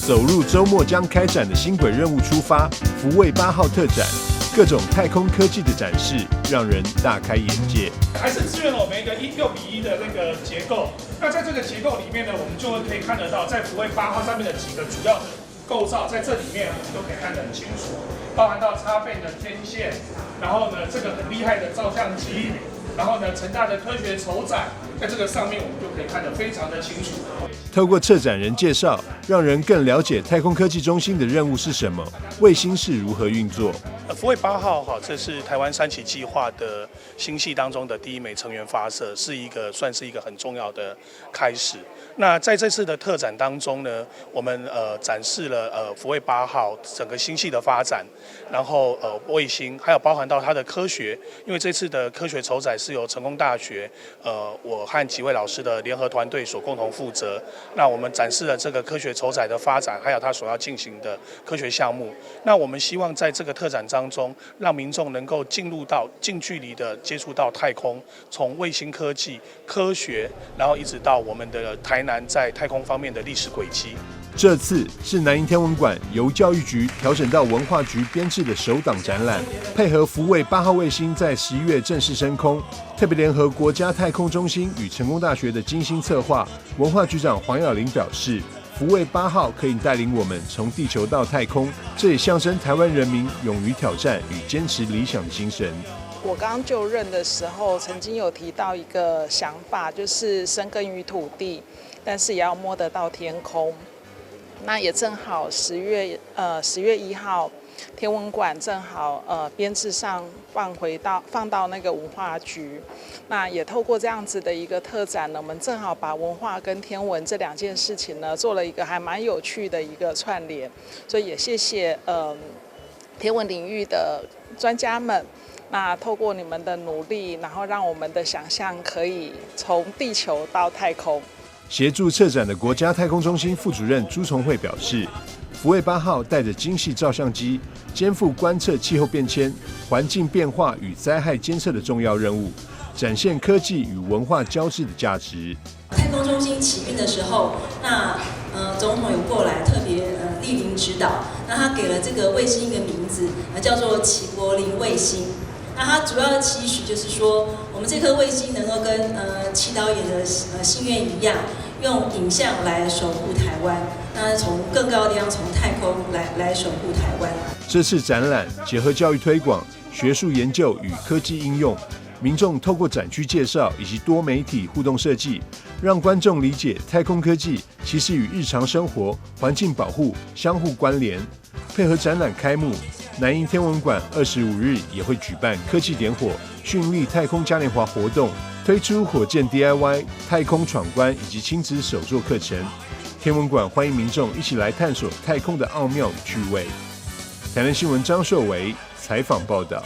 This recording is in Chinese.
走入周末将开展的星轨任务出发，福卫8号特展，各种太空科技的展示让人大开眼界。还是支援了我们一个6:1的那个结构。那在这个结构里面呢，我们就会可以看得到，在福卫8号上面的几个主要的构造，在这里面我们都可以看得很清楚，包含到插背的天线，然后呢这个很厉害的照相机，然后呢成大的科学筹展，在这个上面我们就可以看得非常的清楚。透过策展人介绍，让人更了解太空科技中心的任务是什么，卫星是如何运作。福卫8号这是台湾3期计划的星系当中的第1枚成员发射，算是一个很重要的开始。那在这次的特展当中呢，我们展示了福卫8号整个星系的发展，然后卫星，还有包含到它的科学，因为这次的科学筹展是由成功大学我和几位老师的联合团队所共同负责。那我们展示了这个科学筹展的发展，还有它所要进行的科学项目。那我们希望在这个特展当中，让民众能够近距离的接触到太空，从卫星科技、科学，然后一直到我们的台南在太空方面的历史轨迹。这次是南营天文馆由教育局调整到文化局编制的首档展览，配合福卫8号卫星在11月正式升空，特别联合国家太空中心与成功大学的精心策划。文化局长黄雅玲表示，福卫8号可以带领我们从地球到太空，这也象征台湾人民勇于挑战与坚持理想的精神。我刚就任的时候，曾经有提到一个想法，就是深耕于土地，但是也要摸得到天空。那也正好10月1号，天文馆正好编制上放到那个文化局。那也透过这样子的一个特展呢，我们正好把文化跟天文这2件事情呢，做了一个还蛮有趣的一个串联。所以也谢谢天文领域的专家们。那透过你们的努力，然后让我们的想象可以从地球到太空。协助策展的国家太空中心副主任朱崇慧表示，福卫8号带着精细照相机，肩负观测气候变迁、环境变化与灾害监测的重要任务，展现科技与文化交织的价值。太空中心起运的时候，那总统有过来特别莅临指导，那他给了这个卫星一个名字，叫做齐柏林卫星。那它主要的期许就是说，我们这颗卫星能够跟祈导演的心愿一样，用影像来守护台湾。那从更高的地方，从太空来守护台湾。这次展览结合教育推广、学术研究与科技应用，民众透过展区介绍以及多媒体互动设计，让观众理解太空科技其实与日常生活、环境保护相互关联。配合展览开幕，南营天文馆25日也会举办科技点火、绚丽太空嘉年华活动，推出火箭 DIY、太空闯关以及亲子手作课程。天文馆欢迎民众一起来探索太空的奥妙与趣味。台南新闻张硕维采访报道。